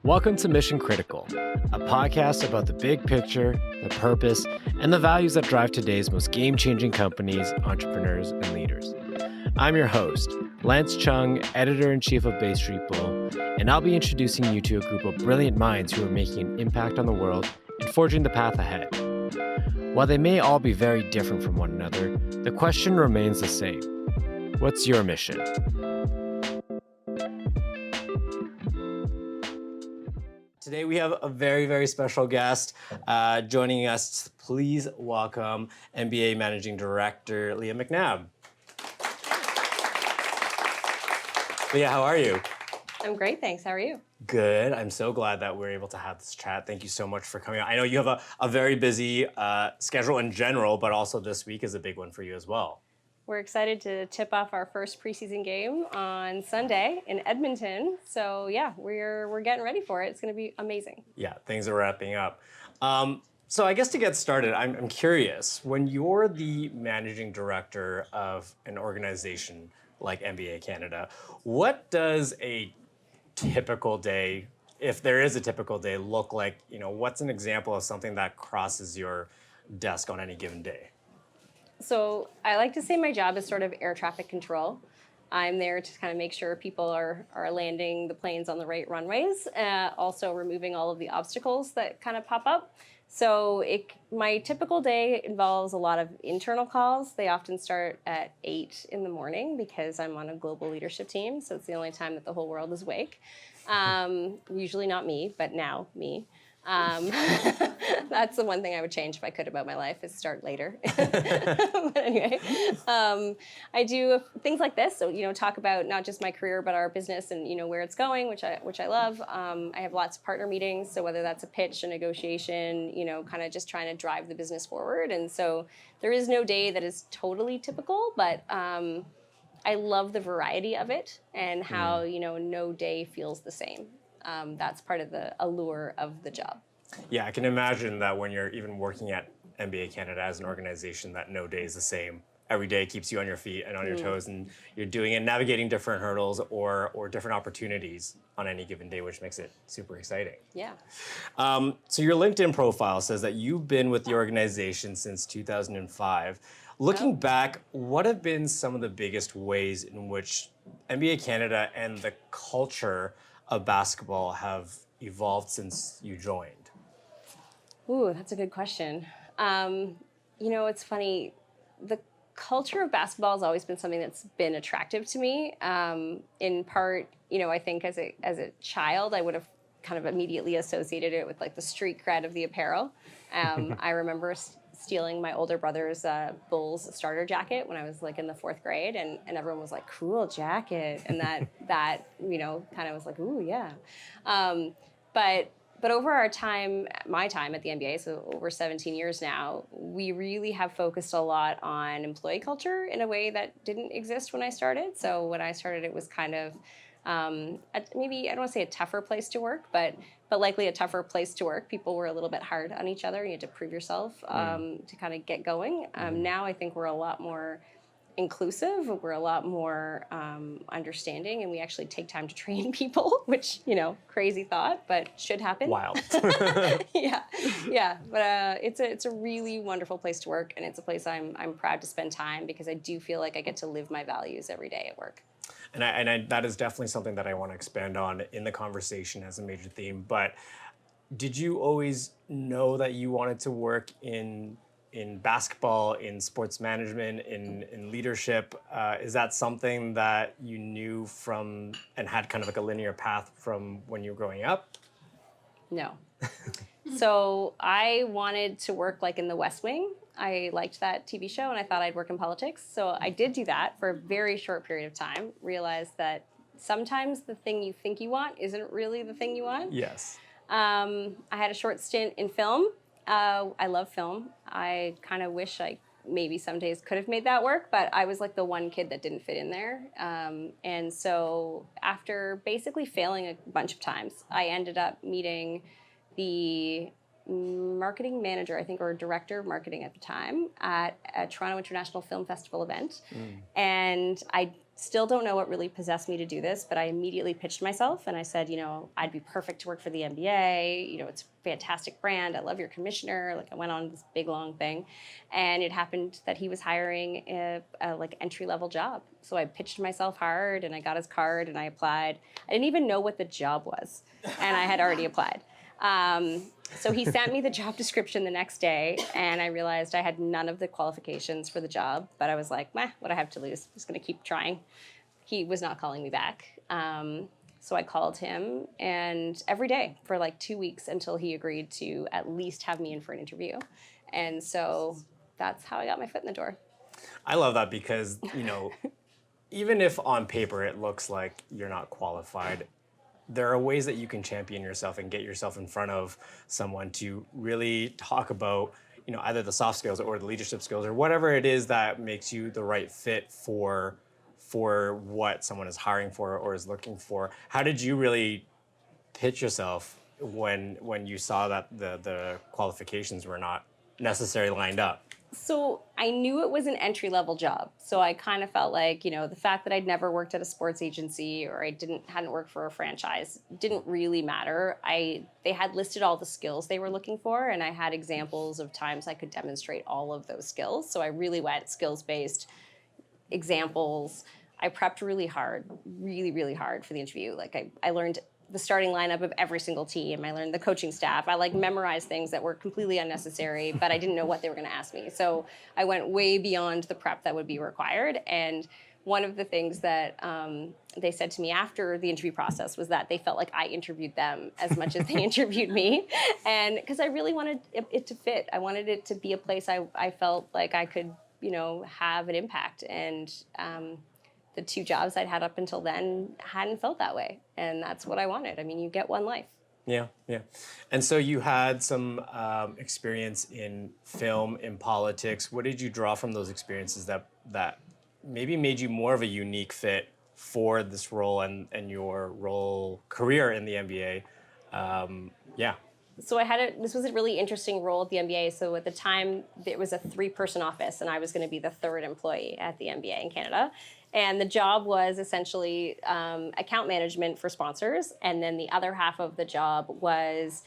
Welcome to Mission Critical, a podcast about the big picture, the purpose, and the values that drive today's most game-changing companies, entrepreneurs, and leaders. I'm your host, Lance Chung, editor-in-chief of Bay Street Bull, and I'll be introducing you to a group of brilliant minds who are making an impact on the world and forging the path ahead. While they may all be very different from one another, the question remains the same. What's your mission? Today we have a very, very special guest joining us. Please welcome NBA Managing Director Leah MacNab. Leah, how are you? I'm great, thanks. How are you? Good. I'm so glad that we're able to have this chat. Thank you so much for coming on. I know you have a very busy schedule in general, but also this week is a big one for you as well. We're excited to tip off our first preseason game on Sunday in Edmonton. So yeah, we're getting ready for it. It's going to be amazing. Yeah, things are wrapping up. So I guess to get started, I'm curious, when you're the managing director of an organization like NBA Canada, what does a typical day, if there is a typical day, look like? You know, what's an example of something that crosses your desk on any given day? So I like to say my job is sort of air traffic control. I'm there to kind of make sure people are landing the planes on the right runways, also removing all of the obstacles that kind of pop up. So my typical day involves a lot of internal calls. They often start at 8 in the morning because I'm on a global leadership team, so it's the only time that the whole world is awake. Usually not me, but now me. That's the one thing I would change if I could about my life, is start later. But anyway, I do things like this. So, talk about not just my career, but our business and, where it's going, which I love. I have lots of partner meetings. So whether that's a pitch, a negotiation, kind of just trying to drive the business forward. And so there is no day that is totally typical, but I love the variety of it and how, no day feels the same. That's part of the allure of the job. Yeah, I can imagine that when you're even working at NBA Canada as an organization, that no day is the same. Every day keeps you on your feet and on your toes, and you're doing and navigating different hurdles or different opportunities on any given day, which makes it super exciting. Yeah. So your LinkedIn profile says that you've been with the organization since 2005. Looking back, what have been some of the biggest ways in which NBA Canada and the culture of basketball have evolved since you joined? Ooh, that's a good question. It's funny. The culture of basketball has always been something that's been attractive to me. In part, I think as a child, I would have kind of immediately associated it with like the street cred of the apparel. I remember stealing my older brother's Bulls starter jacket when I was like in the 4th grade, and everyone was like, cool jacket, and that kind of was like, ooh, yeah. But over my time at the NBA, so over 17 years now, we really have focused a lot on employee culture in a way that didn't exist when I started. So when I started, it was kind of maybe, I don't want to say a tougher place to work, but likely a tougher place to work. People were a little bit hard on each other. You had to prove yourself to kind of get going. Now I think we're a lot more inclusive. We're a lot more understanding, and we actually take time to train people, which, crazy thought, but should happen. Wild. Yeah. But it's a really wonderful place to work, and it's a place I'm proud to spend time because I do feel like I get to live my values every day at work. And that is definitely something that I want to expand on in the conversation as a major theme. But did you always know that you wanted to work in basketball, in sports management, in leadership? Is that something that you knew from and had kind of like a linear path from when you were growing up? No. So I wanted to work like in the West Wing. I liked that TV show, and I thought I'd work in politics. So I did do that for a very short period of time, realized that sometimes the thing you think you want isn't really the thing you want. Yes. I had a short stint in film. I love film. I kind of wish I maybe some days could have made that work, but I was like the one kid that didn't fit in there. And so after basically failing a bunch of times, I ended up meeting the marketing manager, I think, or director of marketing at the time at a Toronto International Film Festival event. And I Still don't know what really possessed me to do this, but I immediately pitched myself and I said, I'd be perfect to work for the NBA. It's a fantastic brand. I love your commissioner. Like I went on this big long thing, and it happened that he was hiring a like entry level job. So I pitched myself hard and I got his card and I applied. I didn't even know what the job was, and I had already applied. So he sent me the job description the next day, and I realized I had none of the qualifications for the job, but I was like, what do I have to lose? I'm just going to keep trying. He was not calling me back. So I called him, and every day for like 2 weeks until he agreed to at least have me in for an interview. And so that's how I got my foot in the door. I love that because, even if on paper it looks like you're not qualified, there are ways that you can champion yourself and get yourself in front of someone to really talk about, either the soft skills or the leadership skills or whatever it is that makes you the right fit for what someone is hiring for or is looking for. How did you really pitch yourself when you saw that the qualifications were not necessarily lined up? So I knew it was an entry-level job. So I kind of felt like, the fact that I'd never worked at a sports agency or I hadn't worked for a franchise didn't really matter. They had listed all the skills they were looking for, and I had examples of times I could demonstrate all of those skills. So I really went skills-based examples. I prepped really hard, really, really hard for the interview. Like I learned the starting lineup of every single team. I learned the coaching staff. I memorized things that were completely unnecessary, but I didn't know what they were going to ask me. So I went way beyond the prep that would be required. And one of the things that they said to me after the interview process was that they felt like I interviewed them as much as they interviewed me. And because I really wanted it to fit. I wanted it to be a place I felt like I could, have an impact. And the 2 jobs I'd had up until then hadn't felt that way. And that's what I wanted. I mean, you get one life. Yeah. And so you had some experience in film, in politics. What did you draw from those experiences that maybe made you more of a unique fit for this role and your career in the NBA? So this was a really interesting role at the NBA. So at the time, it was a 3-person office, and I was going to be the 3rd employee at the NBA in Canada. And the job was essentially account management for sponsors, and then the other half of the job was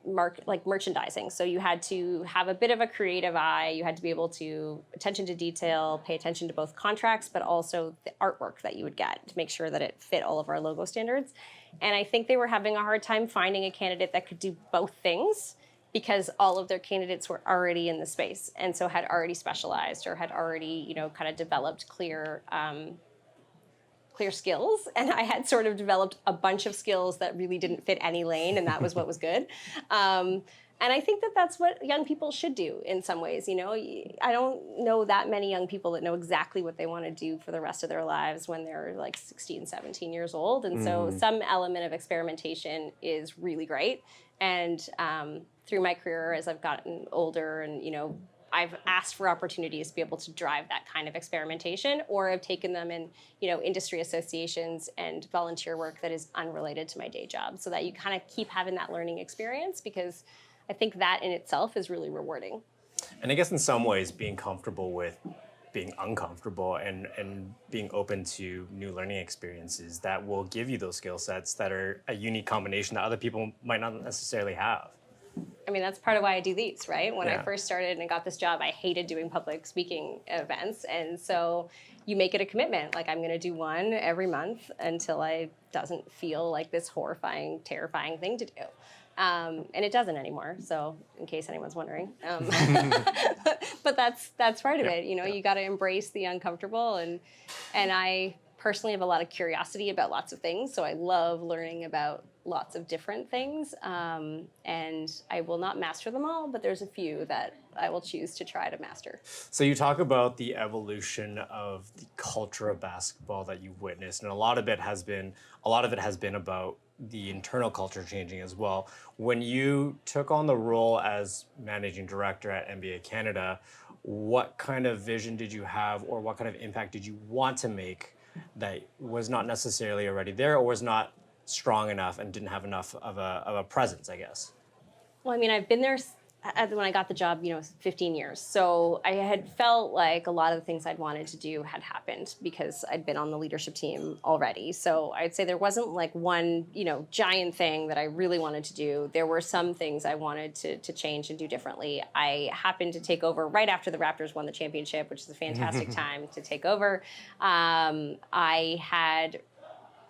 merchandising. So you had to have a bit of a creative eye. You had to be able to attention to detail, pay attention to both contracts, but also the artwork that you would get to make sure that it fit all of our logo standards. And I think they were having a hard time finding a candidate that could do both things because all of their candidates were already in the space and so had already specialized or had already, kind of developed clear skills, and I had sort of developed a bunch of skills that really didn't fit any lane, and that was what was good. And I think that that's what young people should do in some ways. I don't know that many young people that know exactly what they want to do for the rest of their lives when they're like 16, 17 years old. And so some element of experimentation is really great. And through my career, as I've gotten older and, I've asked for opportunities to be able to drive that kind of experimentation, or I've taken them in, industry associations and volunteer work that is unrelated to my day job, so that you kind of keep having that learning experience, because I think that in itself is really rewarding. And I guess in some ways, being comfortable with being uncomfortable and being open to new learning experiences that will give you those skill sets that are a unique combination that other people might not necessarily have. I mean, that's part of why I do these, right? When I first started and got this job, I hated doing public speaking events. And so you make it a commitment. Like, I'm going to do one every month until it doesn't feel like this horrifying, terrifying thing to do. And it doesn't anymore. So in case anyone's wondering, but that's part of it. You got to embrace the uncomfortable. And I personally have a lot of curiosity about lots of things. So I love learning about lots of different things, and I will not master them all, but there's a few that I will choose to try to master. So you talk about the evolution of the culture of basketball that you've witnessed, and a lot of it has been about the internal culture changing as well. When you took on the role as managing director at NBA Canada, what kind of vision did you have, or what kind of impact did you want to make that was not necessarily already there, or was not strong enough and didn't have enough of a presence, I guess? Well, I mean, I've been there when I got the job, 15 years. So I had felt like a lot of the things I'd wanted to do had happened because I'd been on the leadership team already. So I'd say there wasn't like one, giant thing that I really wanted to do. There were some things I wanted to change and do differently. I happened to take over right after the Raptors won the championship, which is a fantastic time to take over. I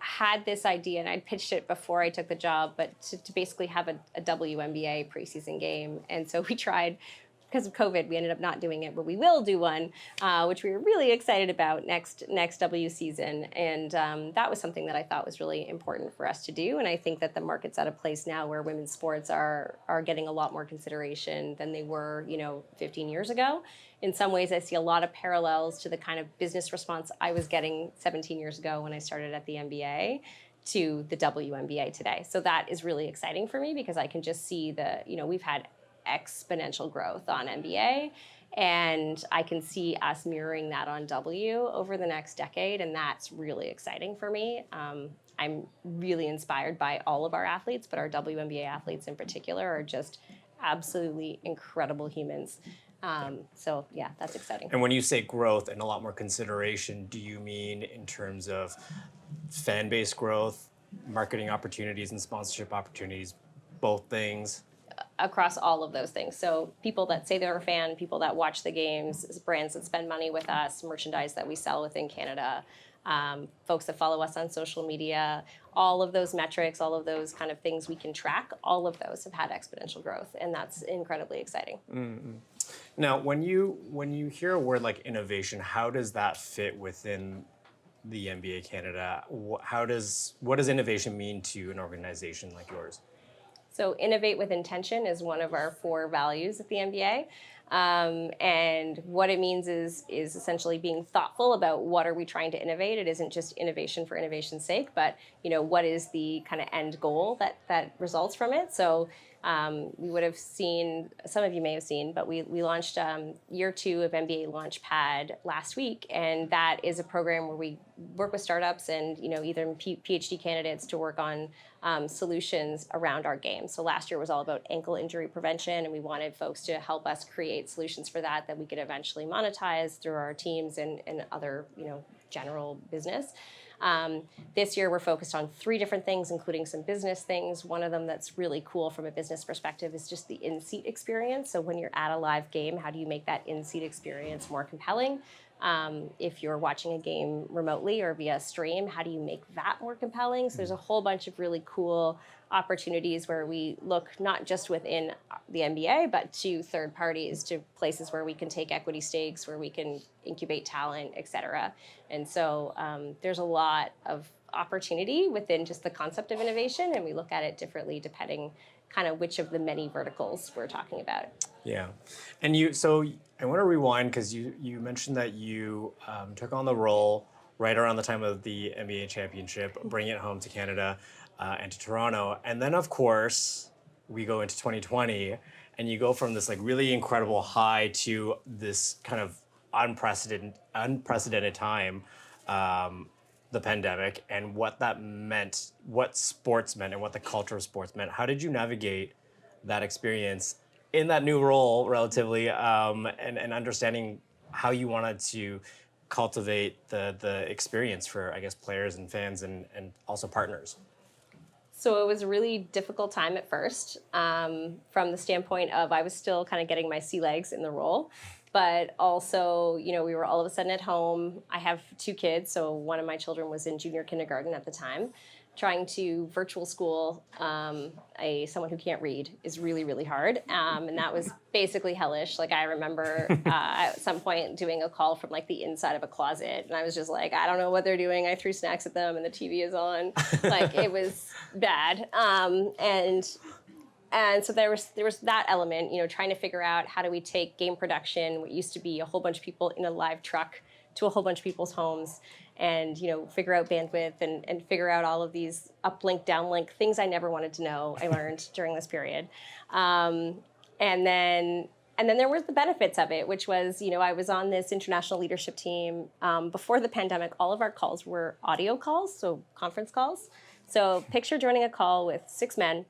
had this idea, and I'd pitched it before I took the job, but to basically have a WNBA preseason game. And so we tried, because of COVID, we ended up not doing it, but we will do one, which we were really excited about next W season. And that was something that I thought was really important for us to do. And I think that the market's at a place now where women's sports are getting a lot more consideration than they were, 15 years ago. In some ways, I see a lot of parallels to the kind of business response I was getting 17 years ago when I started at the NBA to the WNBA today. So that is really exciting for me because I can just see we've had exponential growth on NBA, and I can see us mirroring that on W over the next decade, and that's really exciting for me. I'm really inspired by all of our athletes, but our WNBA athletes in particular are just absolutely incredible humans. So yeah, that's exciting. And when you say growth and a lot more consideration, do you mean in terms of fan base growth, marketing opportunities and sponsorship opportunities, both things? Across all of those things. So people that say they're a fan, people that watch the games, brands that spend money with us, merchandise that we sell within Canada, folks that follow us on social media, all of those metrics, all of those kind of things we can track, all of those have had exponential growth, and that's incredibly exciting. Mm-hmm. Now, when you hear a word like innovation, how does that fit within the NBA Canada? What does innovation mean to an organization like yours? So innovate with intention is one of our 4 values at the NBA. And what it means is essentially being thoughtful about what are we trying to innovate. It isn't just innovation for innovation's sake, but what is the kind of end goal that results from it. So we would have seen, some of you may have seen, but we launched year 2 of NBA Launchpad last week, and that is a program where we work with startups and either PhD candidates to work on solutions around our game. So last year was all about ankle injury prevention, and we wanted folks to help us create solutions for that we could eventually monetize through our teams and other general business. This year we're focused on 3 different things, including some business things. One of them that's really cool from a business perspective is just the in-seat experience. So when you're at a live game, how do you make that in-seat experience more compelling? If you're watching a game remotely or via stream, how do you make that more compelling? So there's a whole bunch of really cool opportunities where we look not just within the NBA, but to third parties, to places where we can take equity stakes, where we can incubate talent, et cetera. And so there's a lot of opportunity within just the concept of innovation, and we look at it differently depending kind of which of the many verticals we're talking about. Yeah. And so I want to rewind because you mentioned that you took on the role right around the time of the NBA championship, bringing it home to Canada and to Toronto. And then, of course, we go into 2020 and you go from this like really incredible high to this kind of unprecedented time, the pandemic, and what that meant, what sports meant, and what the culture of sports meant. How did you navigate that experience in that new role, relatively, and understanding how you wanted to cultivate the experience for, I guess, players and fans and also partners? So it was a really difficult time at first, from the standpoint of I was still kind of getting my sea legs in the role. But also, we were all of a sudden at home. I have 2 kids, so one of my children was in junior kindergarten at the time. Trying to virtual school someone who can't read is really, really hard. And that was basically hellish. Like I remember at some point doing a call from like the inside of a closet, and I was just like, I don't know what they're doing. I threw snacks at them and the TV is on. Like it was bad. And so there was that element, trying to figure out how do we take game production, what used to be a whole bunch of people in a live truck, to a whole bunch of people's homes, and figure out bandwidth and figure out all of these uplink, downlink things I never wanted to know. I learned during this period, and then there were the benefits of it, which was I was on this international leadership team before the pandemic. All of our calls were audio calls, so conference calls. So picture joining a call with 6 men.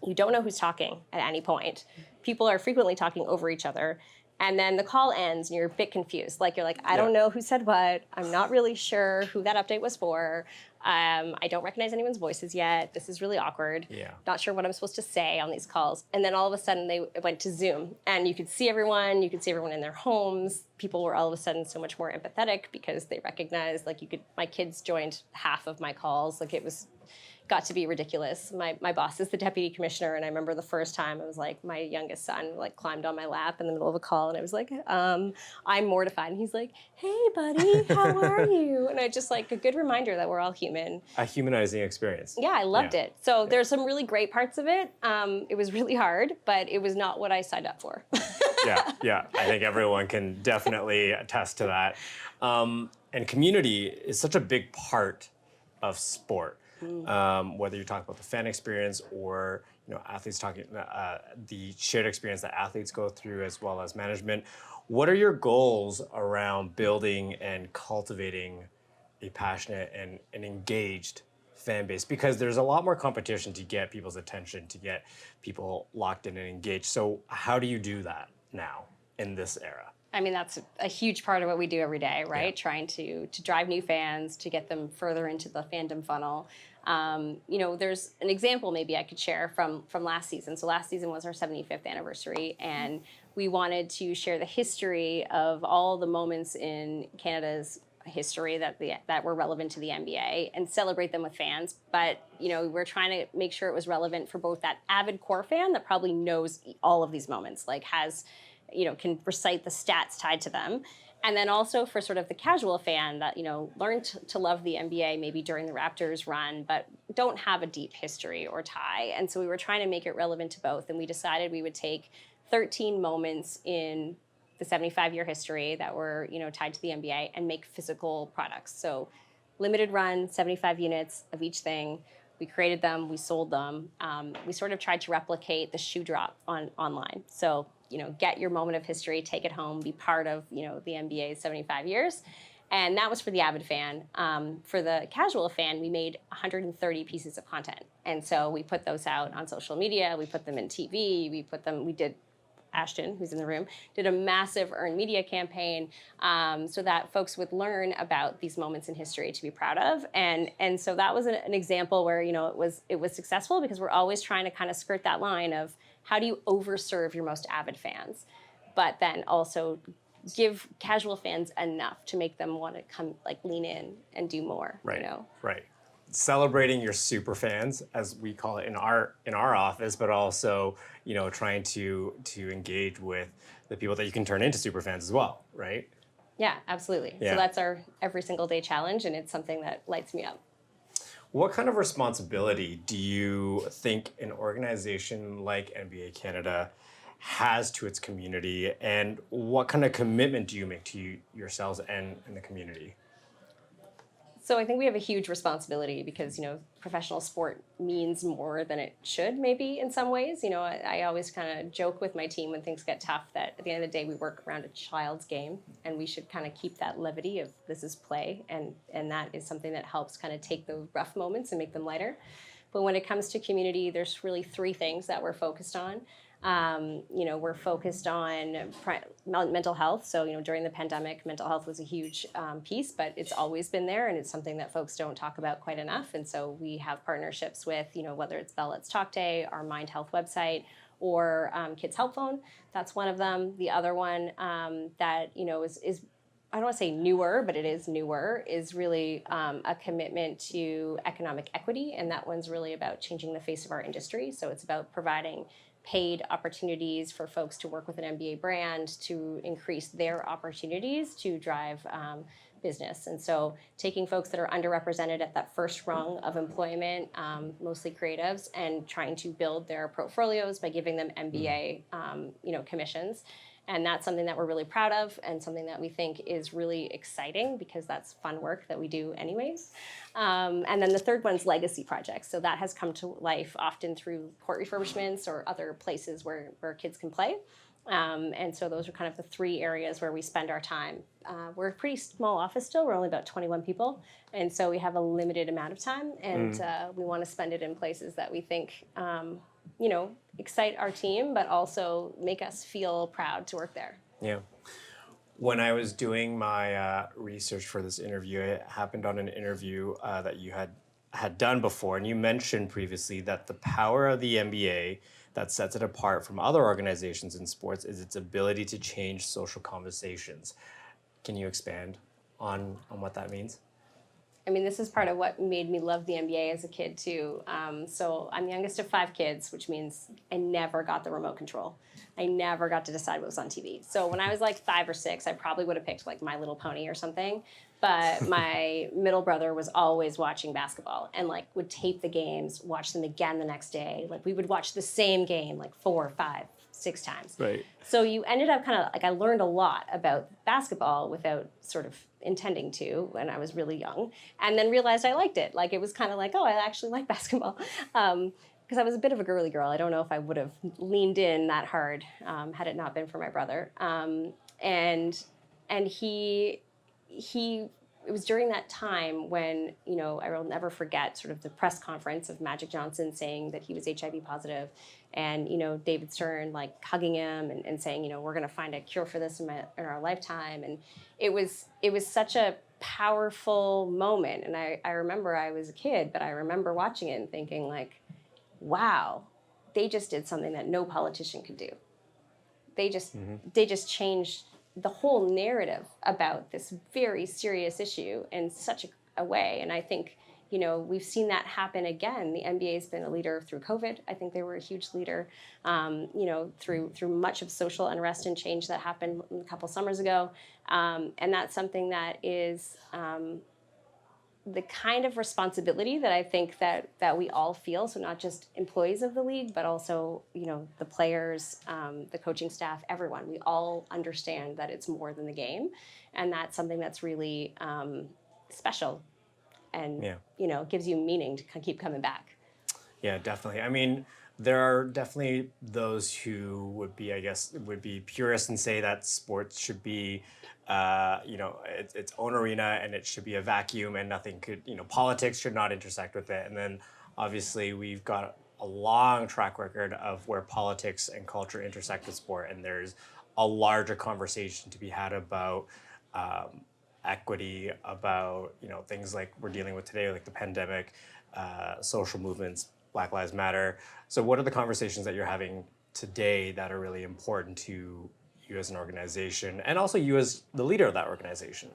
You don't know who's talking at any point. People are frequently talking over each other. And then the call ends and you're a bit confused. Like you're like, I don't know who said what. I'm not really sure who that update was for. I don't recognize anyone's voices yet. This is really awkward. Not sure what I'm supposed to say on these calls. And then all of a sudden they went to Zoom and you could see everyone. You could see everyone in their homes. People were all of a sudden so much more empathetic because they recognized, like my kids joined half of my calls. Like it was got to be ridiculous. My boss is the deputy commissioner, and I remember the first time it was like my youngest son like climbed on my lap in the middle of a call, and I was like, I'm mortified. And he's like, hey, buddy, how are you? And I just like a good reminder that we're all human. A humanizing experience. Yeah, I loved it. So there's some really great parts of it. It was really hard, but it was not what I signed up for. Yeah. I think everyone can definitely attest to that. And community is such a big part of sport. Whether you're talking about the fan experience or athletes talking the shared experience that athletes go through as well as management. What are your goals around building and cultivating a passionate and engaged fan base? Because there's a lot more competition to get people's attention, to get people locked in and engaged. So how do you do that now in this era? I mean, that's a huge part of what we do every day, right? Trying to drive new fans, to get them further into the fandom funnel. There's an example maybe I could share from last season. So last season was our 75th anniversary, and we wanted to share the history of all the moments in Canada's history that were relevant to the NBA and celebrate them with fans. But, we're trying to make sure it was relevant for both that avid core fan that probably knows all of these moments, like can recite the stats tied to them. And then also for sort of the casual fan that, learned to love the NBA maybe during the Raptors run, but don't have a deep history or tie. And so we were trying to make it relevant to both. And we decided we would take 13 moments in the 75-year history that were, tied to the NBA and make physical products. So limited run, 75 units of each thing. We created them, we sold them. We sort of tried to replicate the shoe drop online. So, get your moment of history, take it home, be part of, the NBA's 75 years. And that was for the avid fan. For the casual fan, we made 130 pieces of content. And so we put those out on social media, we put them in TV, we did Ashton, who's in the room, did a massive earned media campaign so that folks would learn about these moments in history to be proud of. And so that was an example where, it was successful because we're always trying to kind of skirt that line of how do you overserve your most avid fans, but then also give casual fans enough to make them want to come lean in and do more. Right. Celebrating your super fans, as we call it in our office, but also trying to engage with the people that you can turn into super fans as well, right? Yeah, absolutely. So that's our every single day challenge, and it's something that lights me up. What kind of responsibility do you think an organization like NBA Canada has to its community, and what kind of commitment do you make to yourselves and the community? So I think we have a huge responsibility because, professional sport means more than it should maybe in some ways. I always kind of joke with my team when things get tough that at the end of the day we work around a child's game, and we should kind of keep that levity of this is play, and that is something that helps kind of take the rough moments and make them lighter. But when it comes to community, there's really three things that we're focused on. We're focused on mental health. So, during the pandemic, mental health was a huge piece, but it's always been there, and it's something that folks don't talk about quite enough. And so we have partnerships with, whether it's Bell Let's Talk Day, our Mind Health website, or Kids Help Phone. That's one of them. The other one that, is I don't want to say newer, but it is newer, is really a commitment to economic equity. And that one's really about changing the face of our industry. So it's about providing paid opportunities for folks to work with an MBA brand to increase their opportunities to drive business. And so taking folks that are underrepresented at that first rung of employment, mostly creatives, and trying to build their portfolios by giving them MBA commissions. And that's something that we're really proud of, and something that we think is really exciting because that's fun work that we do anyways. And then the third one's legacy projects. So that has come to life often through court refurbishments or other places where kids can play. And so those are kind of the three areas where we spend our time. We're a pretty small office still. We're only about 21 people. And so we have a limited amount of time, and we want to spend it in places that we think excite our team, but also make us feel proud to work there. Yeah. When I was doing my research for this interview, it happened on an interview that you had done before, and you mentioned previously that the power of the NBA that sets it apart from other organizations in sports is its ability to change social conversations. Can you expand on what that means? I mean, this is part of what made me love the NBA as a kid, too. So I'm the youngest of 5 kids, which means I never got the remote control. I never got to decide what was on TV. So when I was like 5 or 6, I probably would have picked like My Little Pony or something. But my middle brother was always watching basketball and like would tape the games, watch them again the next day. Like we would watch the same game like 4, 5, 6 times. Right. So you ended up kind of like, I learned a lot about basketball without sort of intending to when I was really young, and then realized I liked it. Like it was kind of like, oh, I actually like basketball. Because I was a bit of a girly girl. I don't know if I would have leaned in that hard had it not been for my brother. And he it was during that time when, I will never forget sort of the press conference of Magic Johnson saying that he was HIV positive, and, David Stern like hugging him and saying, we're going to find a cure for this in our lifetime. And it was such a powerful moment. And I remember I was a kid, but I remember watching it and thinking like, wow, they just did something that no politician could do. They just changed the whole narrative about this very serious issue in such a way. And I think, we've seen that happen again. The NBA has been a leader through COVID. I think they were a huge leader, through much of social unrest and change that happened a couple summers ago. And that's something that is the kind of responsibility that I think that we all feel. So not just employees of the league, but also, the players, the coaching staff, everyone. We all understand that it's more than the game. And that's something that's really special and, gives you meaning to keep coming back. Yeah, definitely. I mean, there are definitely those who would be purists and say that sports should be its own arena and it should be a vacuum and nothing could, politics should not intersect with it. And then obviously we've got a long track record of where politics and culture intersect with sport, and there's a larger conversation to be had about equity, about, things like we're dealing with today, like the pandemic, social movements, Black Lives Matter. So what are the conversations that you're having today that are really important to you as an organization, and also you as the leader of that organization?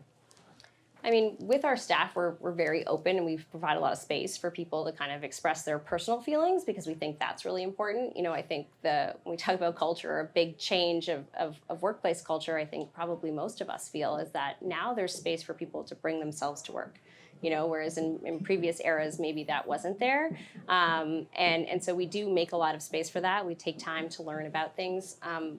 I mean, with our staff, we're very open, and we provide a lot of space for people to kind of express their personal feelings because we think that's really important. I think when we talk about culture, a big change of workplace culture, I think probably most of us feel is that now there's space for people to bring themselves to work. Whereas in previous eras, maybe that wasn't there. And so we do make a lot of space for that. We take time to learn about things.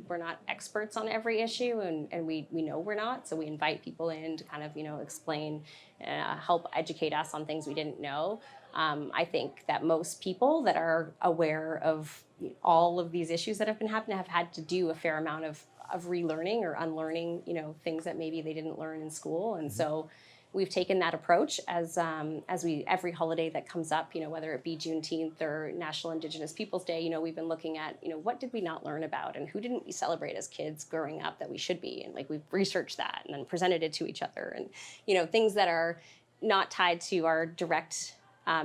We're not experts on every issue, and we know we're not. So we invite people in to kind of, explain, help educate us on things we didn't know. I think that most people that are aware of all of these issues that have been happening have had to do a fair amount of relearning or unlearning, things that maybe they didn't learn in school. And so we've taken that approach as we every holiday that comes up, whether it be Juneteenth or National Indigenous Peoples Day, we've been looking at, what did we not learn about and who didn't we celebrate as kids growing up that we should be, and like we've researched that and then presented it to each other, and things that are not tied to our direct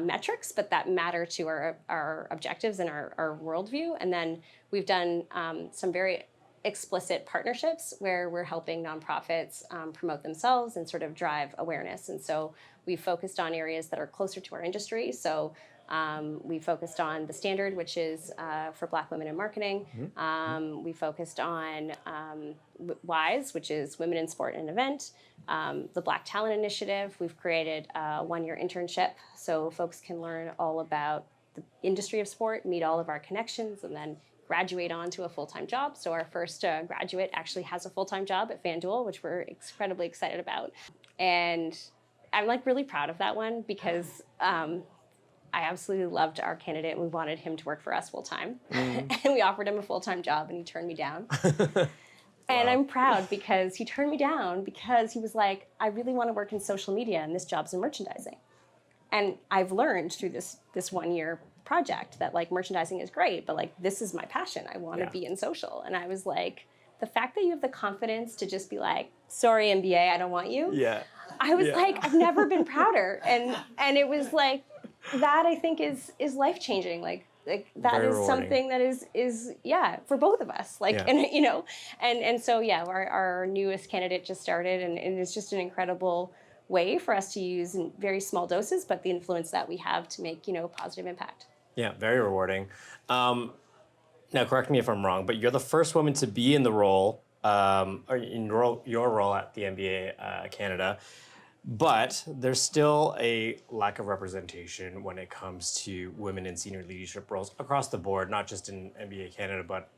metrics, but that matter to our objectives and our worldview. And then we've done some very explicit partnerships where we're helping nonprofits promote themselves and sort of drive awareness. And so we focused on areas that are closer to our industry. So we focused on the Standard, which is for Black women in marketing. We focused on WISE, which is Women in Sport and Event. The Black Talent Initiative. We've created a 1-year internship so folks can learn all about the industry of sport, meet all of our connections, and then graduate on to a full-time job. So our first graduate actually has a full-time job at FanDuel, which we're incredibly excited about. And I'm like really proud of that one because I absolutely loved our candidate and we wanted him to work for us full-time. And we offered him a full-time job and he turned me down. And I'm proud because he turned me down because he was like, I really want to work in social media and this job's in merchandising. And I've learned through this 1 year project that like merchandising is great, but like this is my passion. I want to be in social. And I was like, the fact that you have the confidence to just be like, sorry, NBA, I don't want you. Yeah. I was like, I've never been prouder. And it was like, that I think is life-changing. Like that Very is rewarding. something that is for both of us. Like, and you know, and so our newest candidate just started, and it's just an incredible way for us to use in very small doses, but the influence that we have to make, positive impact. Yeah, very rewarding. Now, correct me if I'm wrong, but you're the first woman to be in the role, or in your role at the NBA Canada, but there's still a lack of representation when it comes to women in senior leadership roles across the board, not just in NBA Canada, but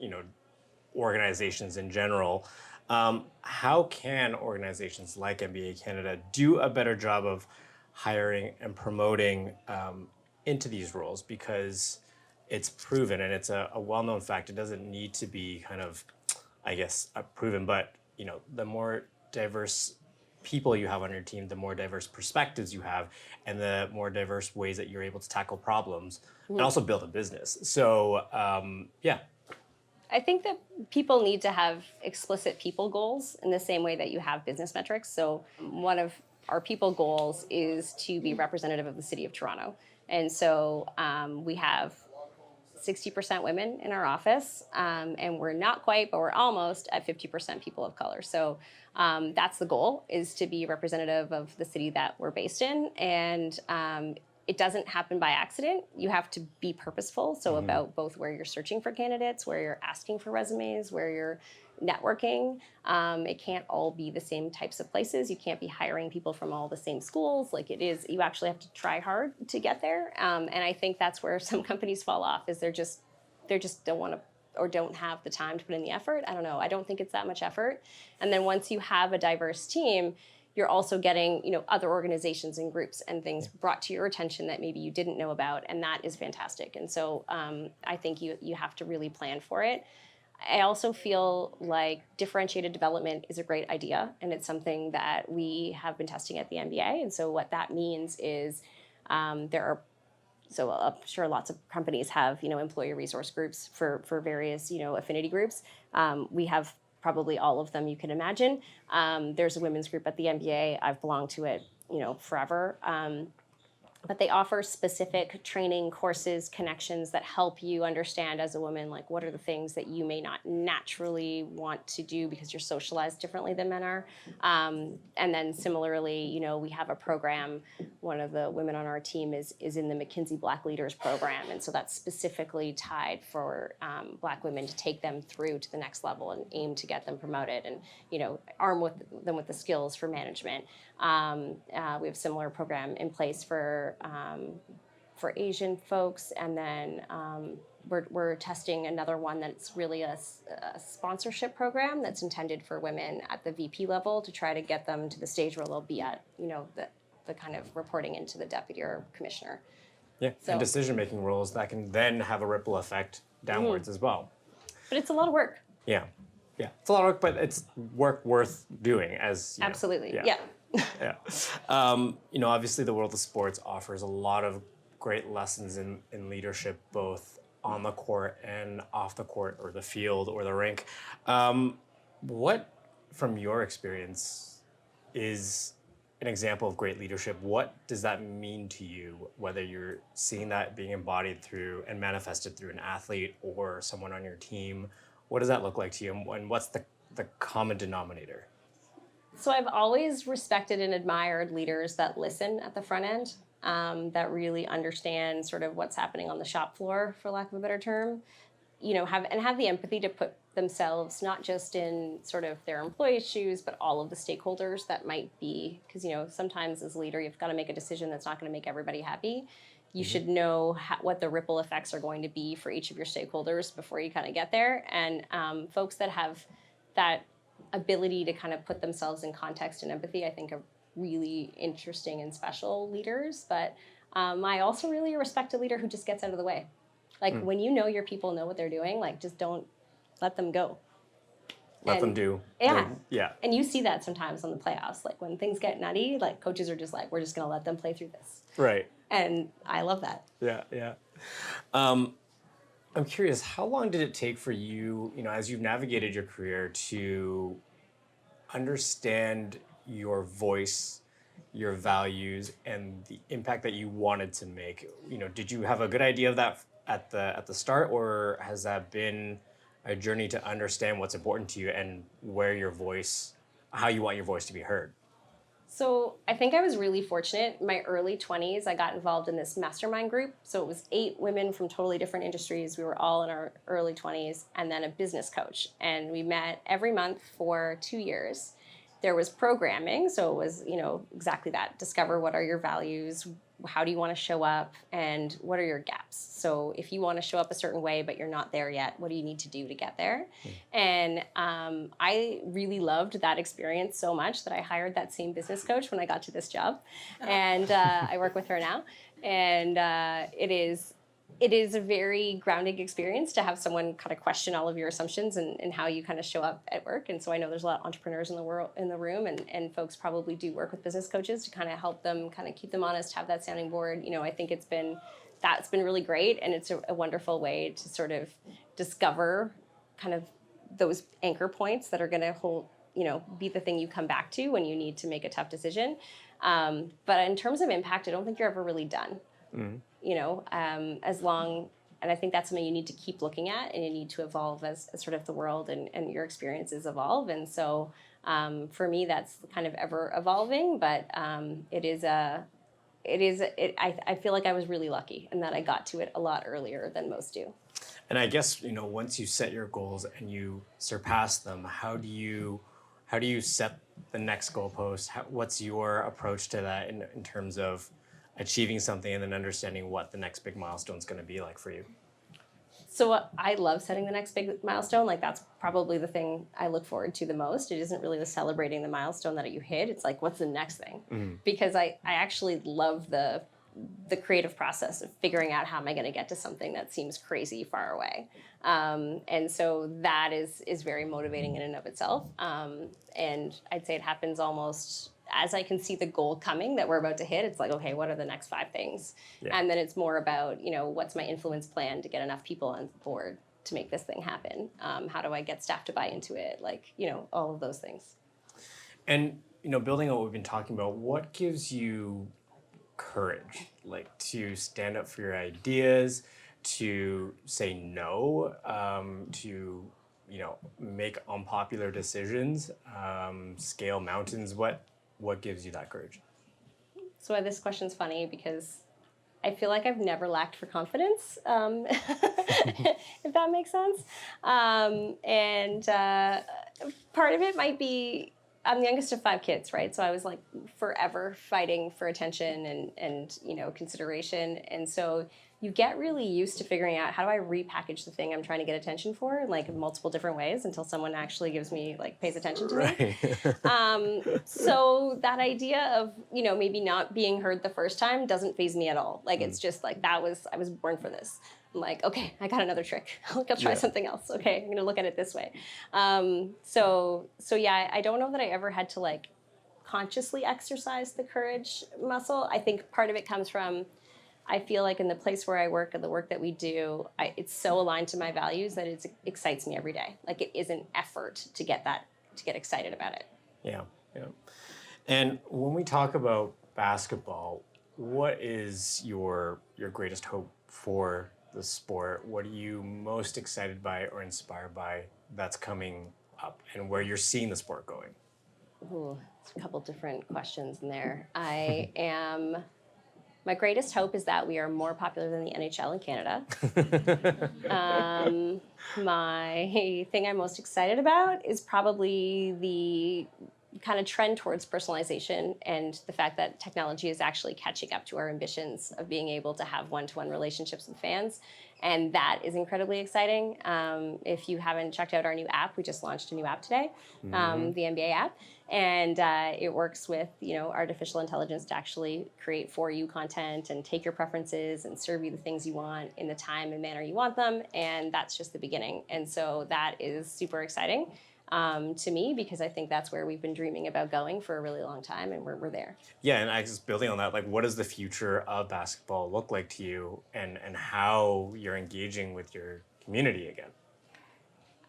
organizations in general. How can organizations like NBA Canada do a better job of hiring and promoting into these roles? Because it's proven, and it's a well-known fact. It doesn't need to be kind of, I guess, proven, but the more diverse people you have on your team, the more diverse perspectives you have, and the more diverse ways that you're able to tackle problems and also build a business. So, I think that people need to have explicit people goals in the same way that you have business metrics. So one of our people goals is to be representative of the city of Toronto. And so we have 60% women in our office, and we're not quite, but we're almost at 50% people of color. So that's the goal, is to be representative of the city that we're based in. And it doesn't happen by accident. You have to be purposeful. So about both where you're searching for candidates, where you're asking for resumes, where you're networking. It can't all be the same types of places. You can't be hiring people from all the same schools. Like it is, you actually have to try hard to get there. And I think that's where some companies fall off, is they just don't want to, or don't have the time to put in the effort. I don't know. I don't think it's that much effort. And then once you have a diverse team, you're also getting, other organizations and groups and things brought to your attention that maybe you didn't know about, and that is fantastic. And so I think you have to really plan for it. I also feel like differentiated development is a great idea, and it's something that we have been testing at the NBA. And so what that means is I'm sure lots of companies have, employee resource groups for various, affinity groups. We have probably all of them you can imagine. There's a women's group at the NBA. I've belonged to it, forever. But they offer specific training courses, connections that help you understand as a woman, like what are the things that you may not naturally want to do because you're socialized differently than men are. And then similarly, we have a program. One of the women on our team is in the McKinsey Black Leaders program. And so that's specifically tied for Black women to take them through to the next level and aim to get them promoted and, arm them with the skills for management. We have a similar program in place for Asian folks, and then we're testing another one that's really a sponsorship program that's intended for women at the VP level to try to get them to the stage where they'll be at, the kind of reporting into the deputy or commissioner. Yeah, so, and decision-making roles that can then have a ripple effect downwards as well. But it's a lot of work. Yeah, it's a lot of work, but it's work worth doing. Absolutely, yeah. Obviously the world of sports offers a lot of great lessons in leadership, both on the court and off the court, or the field or the rink. What, from your experience, is an example of great leadership? What does that mean to you, whether you're seeing that being embodied through and manifested through an athlete or someone on your team? What does that look like to you, and what's the common denominator? So I've always respected and admired leaders that listen at the front end, that really understand sort of what's happening on the shop floor, for lack of a better term, have the empathy to put themselves not just in sort of their employees' shoes, but all of the stakeholders that might be, because, sometimes as a leader, you've got to make a decision that's not going to make everybody happy. You should know what the ripple effects are going to be for each of your stakeholders before you kind of get there. And folks that have that ability to kind of put themselves in context and empathy, I think, are really interesting and special leaders. But I also really respect a leader who just gets out of the way. Like when your people know what they're doing, like just don't let them go. Let them do. Yeah. And you see that sometimes on the playoffs. Like when things get nutty, like coaches are just like, we're just going to let them play through this. Right. And I love that. Yeah. I'm curious, how long did it take for you, as you've navigated your career to understand your voice, your values, and the impact that you wanted to make? Did you have a good idea of that at the start, or has that been a journey to understand what's important to you and where your voice, how you want your voice to be heard? So I think I was really fortunate. In my early 20s, I got involved in this mastermind group. So it was 8 women from totally different industries. We were all in our early 20s, and then a business coach. And we met every month for 2 years. There was programming, so it was, exactly that. Discover what are your values, how do you want to show up, and what are your gaps. So if you want to show up a certain way, but you're not there yet, what do you need to do to get there? And I really loved that experience so much that I hired that same business coach when I got to this job. And I work with her now. And it is a very grounding experience to have someone kind of question all of your assumptions and how you kind of show up at work. And so I know there's a lot of entrepreneurs in the room, and folks probably do work with business coaches to kind of help them kind of keep them honest, have that sounding board. I think that's been really great, and it's a wonderful way to sort of discover kind of those anchor points that are going to hold, be the thing you come back to when you need to make a tough decision. But in terms of impact, I don't think you're ever really done. Mm-hmm. As long, and I think that's something you need to keep looking at, and you need to evolve as sort of the world and your experiences evolve. And so for me, that's kind of ever evolving, but I feel like I was really lucky in that I got to it a lot earlier than most do. And I guess, once you set your goals and you surpass them, how do you set the next goalpost? What's your approach to that in terms of achieving something and then understanding what the next big milestone is going to be like for you? So I love setting the next big milestone. Like, that's probably the thing I look forward to the most. It isn't really the celebrating the milestone that you hit. It's like, what's the next thing? Mm-hmm. Because I actually love the creative process of figuring out how am I going to get to something that seems crazy far away. And so that is very motivating in and of itself. And I'd say it happens almost as I can see the goal coming that we're about to hit. It's like, okay, what are the next 5 things? Yeah. And then it's more about, what's my influence plan to get enough people on board to make this thing happen? How do I get staff to buy into it? All of those things. And, building on what we've been talking about, what gives you courage, to stand up for your ideas, to say no, to make unpopular decisions, scale mountains? What gives you that courage? So this question's funny because I feel like I've never lacked for confidence, if that makes sense. And part of it might be I'm the youngest of 5 kids, right? So I was forever fighting for attention and consideration. And so you get really used to figuring out, how do I repackage the thing I'm trying to get attention for in multiple different ways until someone actually gives me, pays attention to me. So that idea of, maybe not being heard the first time doesn't faze me at all. It's just I was born for this. I'm okay, I got another trick. I'll try something else. Okay, I'm going to look at it this way. So yeah, I don't know that I ever had to consciously exercise the courage muscle. I think part of it comes from, I feel like in the place where I work and the work that we do, it's so aligned to my values that it excites me every day. It is an effort to get excited about it. Yeah. And when we talk about basketball, what is your greatest hope for the sport? What are you most excited by or inspired by that's coming up, and where you're seeing the sport going? Ooh, there's a couple different questions in there. My greatest hope is that we are more popular than the NHL in Canada. My thing I'm most excited about is probably the kind of trend towards personalization and the fact that technology is actually catching up to our ambitions of being able to have one-to-one relationships with fans. And that is incredibly exciting. If you haven't checked out our new app, we just launched a new app today, the NBA app. And it works with, artificial intelligence to actually create for you content and take your preferences and serve you the things you want in the time and manner you want them. And that's just the beginning. And so that is super exciting. to me, because I think that's where we've been dreaming about going for a really long time, and we're there. Yeah, and I just building on that, like, what does the future of basketball look like to you, and how you're engaging with your community again?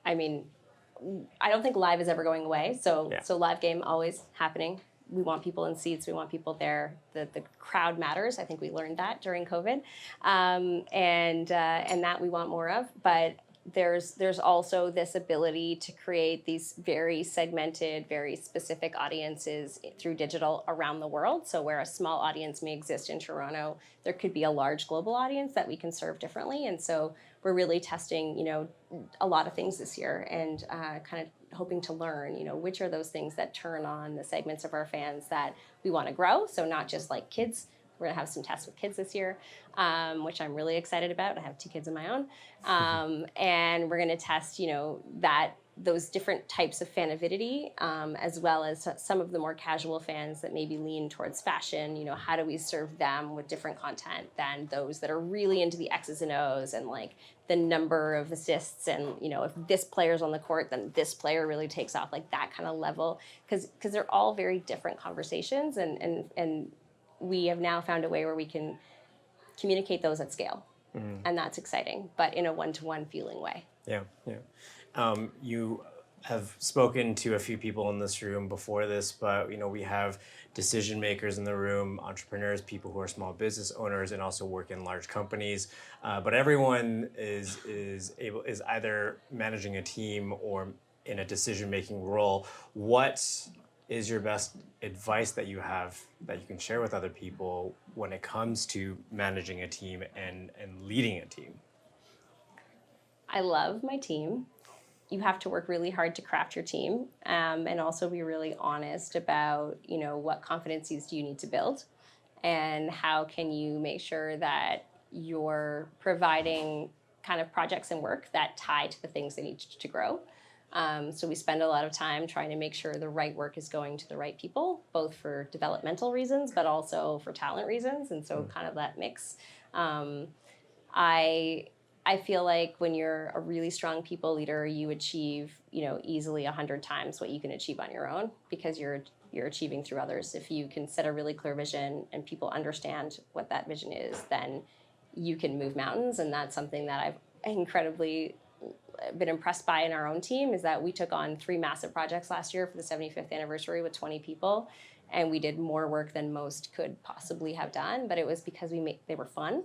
I mean, I don't think live is ever going away. So Yeah. so live game always happening. We want people in seats. We want people there. The crowd matters. I think we learned that during COVID, and that we want more of. But there's also this ability to create these very segmented, very specific audiences through digital around the world. So where a small audience may exist in Toronto, there could be a large global audience that we can serve differently. And so we're really testing, a lot of things this year, and kind of hoping to learn, which are those things that turn on the segments of our fans that we want to grow. So not just like kids. We're going to have some tests with kids this year, which I'm really excited about. I have 2 kids of my own. And we're going to test, those different types of fan avidity, as well as some of the more casual fans that maybe lean towards fashion. How do we serve them with different content than those that are really into the X's and O's and like the number of assists, and if this player's on the court, then this player really takes off, like that kind of level, because they're all very different conversations, and we have now found a way where we can communicate those at scale. And that's exciting, but in a one-to-one feeling way. Yeah. You have spoken to a few people in this room before this, but we have decision makers in the room, entrepreneurs, people who are small business owners, and also work in large companies. But everyone is either managing a team or in a decision-making role. What is your best advice that you have that you can share with other people when it comes to managing a team and leading a team? I love my team. You have to work really hard to craft your team, and also be really honest about, what competencies do you need to build, and how can you make sure that you're providing kind of projects and work that tie to the things they need to grow. So we spend a lot of time trying to make sure the right work is going to the right people, both for developmental reasons, but also for talent reasons. And so kind of that mix. I feel like when you're a really strong people leader, you achieve, easily 100 times what you can achieve on your own, because you're achieving through others. If you can set a really clear vision and people understand what that vision is, then you can move mountains. And that's something that I've incredibly been impressed by in our own team, is that we took on 3 massive projects last year for the 75th anniversary with 20 people, and we did more work than most could possibly have done. But it was because they were fun.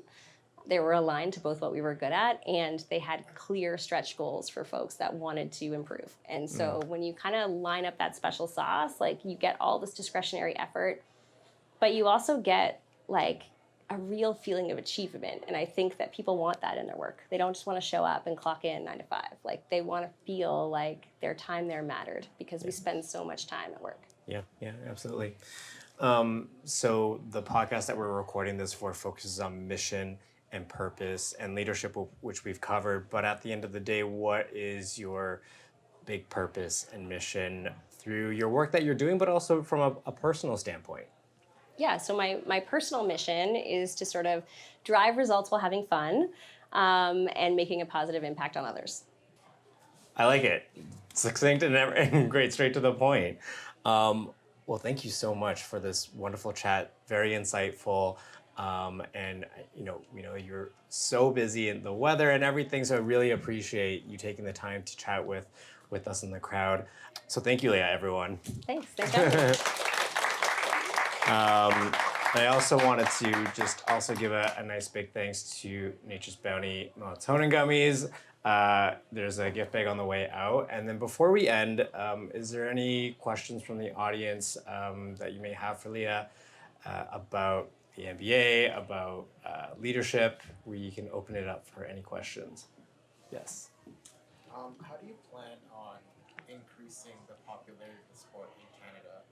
They were aligned to both what we were good at, and they had clear stretch goals for folks that wanted to improve. And so when you kind of line up that special sauce, like, you get all this discretionary effort, but you also get like a real feeling of achievement. And I think that people want that in their work. They don't just want to show up and clock in 9 to 5. Like, they want to feel like their time there mattered, because we spend so much time at work. Yeah, absolutely. So the podcast that we're recording this for focuses on mission and purpose and leadership, which we've covered. But at the end of the day, what is your big purpose and mission through your work that you're doing, but also from a personal standpoint? Yeah, so my personal mission is to sort of drive results while having fun, and making a positive impact on others. I like it. Succinct and great, straight to the point. Well, thank you so much for this wonderful chat. Very insightful. And you're so busy in the weather and everything, so I really appreciate you taking the time to chat with us in the crowd. So thank you, Leah, everyone. Thanks for having me. I also wanted to just also give a nice big thanks to Nature's Bounty Melatonin Gummies. There's a gift bag on the way out. And then before we end, is there any questions from the audience that you may have for Leah about the NBA, about leadership? We can open it up for any questions. Yes. How do you plan on increasing the popularity of the sport in Canada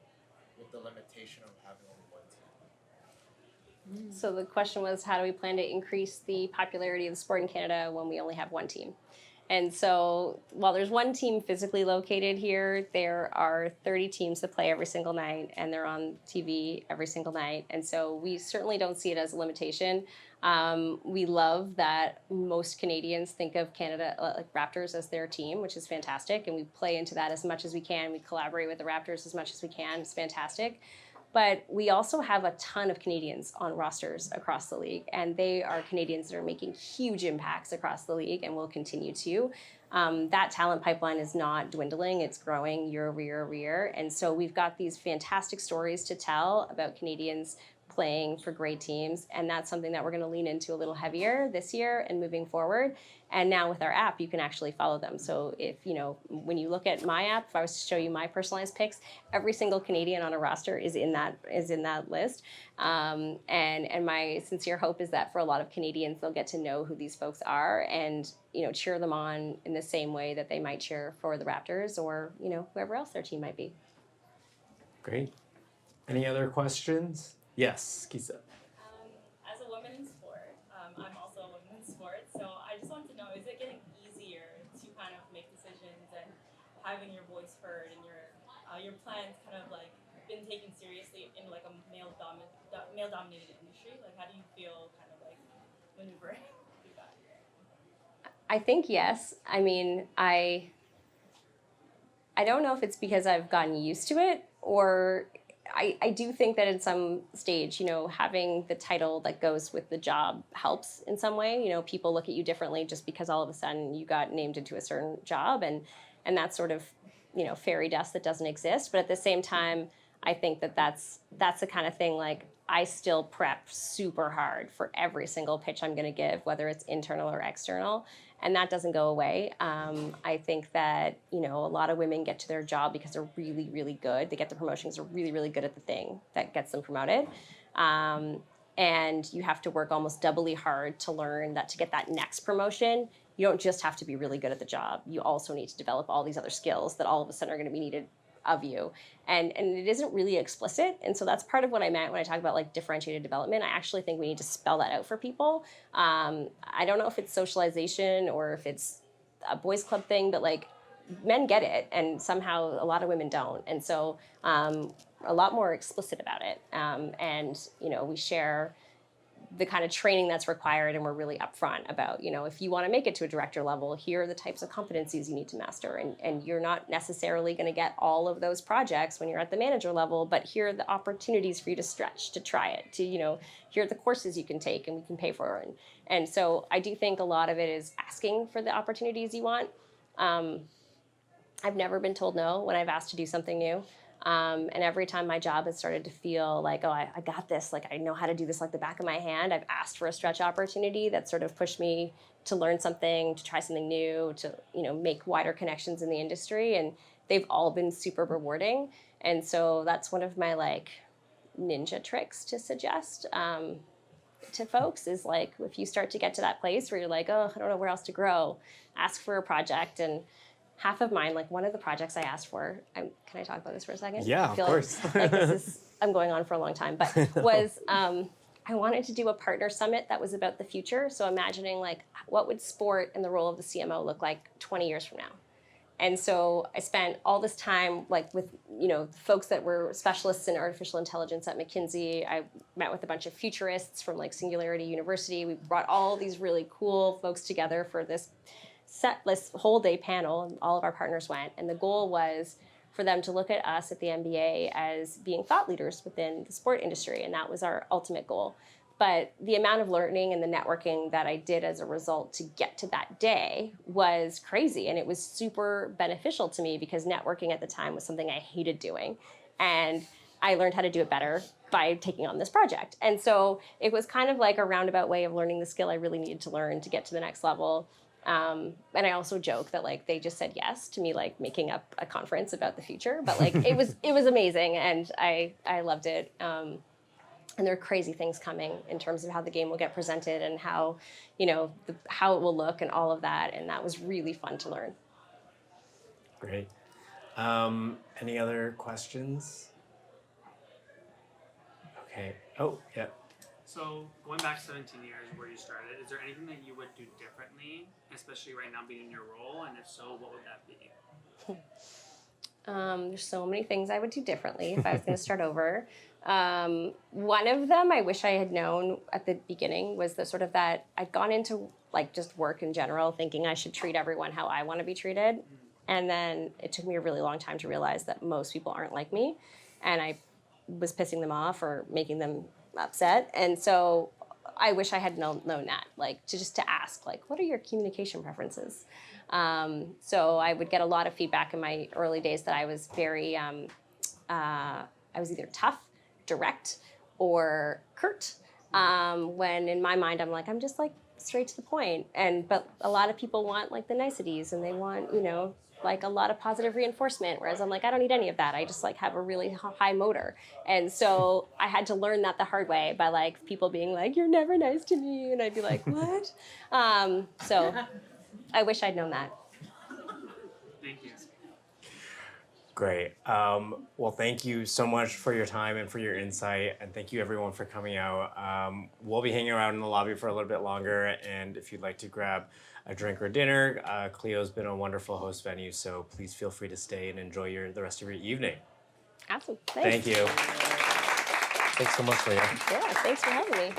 with the limitation of having only one team? So the question was, how do we plan to increase the popularity of the sport in Canada when we only have one team? And so while there's one team physically located here, there are 30 teams that play every single night, and they're on TV every single night. And so we certainly don't see it as a limitation. We love that most Canadians think of Canada, like Raptors, as their team, which is fantastic. And we play into that as much as we can. We collaborate with the Raptors as much as we can. It's fantastic. But we also have a ton of Canadians on rosters across the league, and they are Canadians that are making huge impacts across the league and will continue to. That talent pipeline is not dwindling, it's growing year over year over year. And so we've got these fantastic stories to tell about Canadians playing for great teams, and that's something that we're going to lean into a little heavier this year and moving forward. And now with our app, you can actually follow them. So if, when you look at my app, if I was to show you my personalized picks, every single Canadian on a roster is in that list. And my sincere hope is that for a lot of Canadians, they'll get to know who these folks are and, cheer them on in the same way that they might cheer for the Raptors or, whoever else their team might be. Great. Any other questions? Yes, Kisa. As a woman in sport, I'm also a woman in sport, so I just want to know, is it getting easier to kind of make decisions and having your voice heard and your plans kind of like been taken seriously in like a male-dominated industry? Like, how do you feel kind of like maneuvering through that? I think yes. I mean, I don't know if it's because I've gotten used to it or I do think that in some stage, having the title that goes with the job helps in some way. People look at you differently just because all of a sudden you got named into a certain job, and that's sort of, fairy dust that doesn't exist. But at the same time, I think that that's the kind of thing, like, I still prep super hard for every single pitch I'm going to give, whether it's internal or external, and that doesn't go away. I think that, a lot of women get to their job because they're really, really good. They get the promotions, they're really, really good at the thing that gets them promoted. And you have to work almost doubly hard to learn that to get that next promotion, you don't just have to be really good at the job. You also need to develop all these other skills that all of a sudden are going to be needed of you, and it isn't really explicit. And so that's part of what I meant when I talk about like differentiated development. I actually think we need to spell that out for people. I don't know if it's socialization or if it's a boys club thing, but like, men get it, and somehow a lot of women don't. And so a lot more explicit about it, and we share the kind of training that's required, and we're really upfront about, if you want to make it to a director level, here are the types of competencies you need to master. And you're not necessarily going to get all of those projects when you're at the manager level, but here are the opportunities for you to stretch, to try it, to, here are the courses you can take and we can pay for. And so I do think a lot of it is asking for the opportunities you want. I've never been told no when I've asked to do something new. And every time my job has started to feel like, oh, I got this, like I know how to do this like the back of my hand, I've asked for a stretch opportunity that sort of pushed me to learn something, to try something new, to, make wider connections in the industry. And they've all been super rewarding. And so that's one of my like ninja tricks to suggest to folks is like, if you start to get to that place where you're like, oh, I don't know where else to grow, ask for a project. And half of mine, like one of the projects I asked for, can I talk about this for a second? Yeah, I feel of course. like this is, I'm going on for a long time, but was I wanted to do a partner summit that was about the future. So imagining like, what would sport and the role of the CMO look like 20 years from now? And so I spent all this time like with, folks that were specialists in artificial intelligence at McKinsey. I met with a bunch of futurists from like Singularity University. We brought all these really cool folks together for this whole day panel, and all of our partners went. And the goal was for them to look at us at the NBA as being thought leaders within the sport industry. And that was our ultimate goal. But the amount of learning and the networking that I did as a result to get to that day was crazy. And it was super beneficial to me because networking at the time was something I hated doing. And I learned how to do it better by taking on this project. And so it was kind of like a roundabout way of learning the skill I really needed to learn to get to the next level. And I also joke that like they just said yes to me like making up a conference about the future, but like it was amazing, and I loved it. And there are crazy things coming in terms of how the game will get presented and how how it will look and all of that, and that was really fun to learn. Great. Any other questions? Okay. Oh, yeah. So going back 17 years where you started, is there anything that you would do differently, especially right now being in your role? And if so, what would that be? There's so many things I would do differently if I was going to start over. One of them I wish I had known at the beginning was the sort of that I'd gone into like just work in general thinking I should treat everyone how I want to be treated. And then it took me a really long time to realize that most people aren't like me. And I was pissing them off or making them upset. And so I wish I had known that, like to ask, like, what are your communication preferences? So I would get a lot of feedback in my early days that I was very, I was either tough, direct, or curt. When in my mind I'm like, I'm just like straight to the point. But a lot of people want like the niceties and they want, like a lot of positive reinforcement, whereas I'm like, I don't need any of that. I just like have a really high motor. And so I had to learn that the hard way by like people being like, you're never nice to me. And I'd be like, what? So I wish I'd known that. Thank you. Great. Well, thank you so much for your time and for your insight. And thank you everyone for coming out. We'll be hanging around in the lobby for a little bit longer. And if you'd like to grab a drink or dinner, Cleo's been a wonderful host venue. So please feel free to stay and enjoy the rest of your evening. Awesome. Thanks. Thank you. Thanks so much, Leah. Yeah, thanks for having me.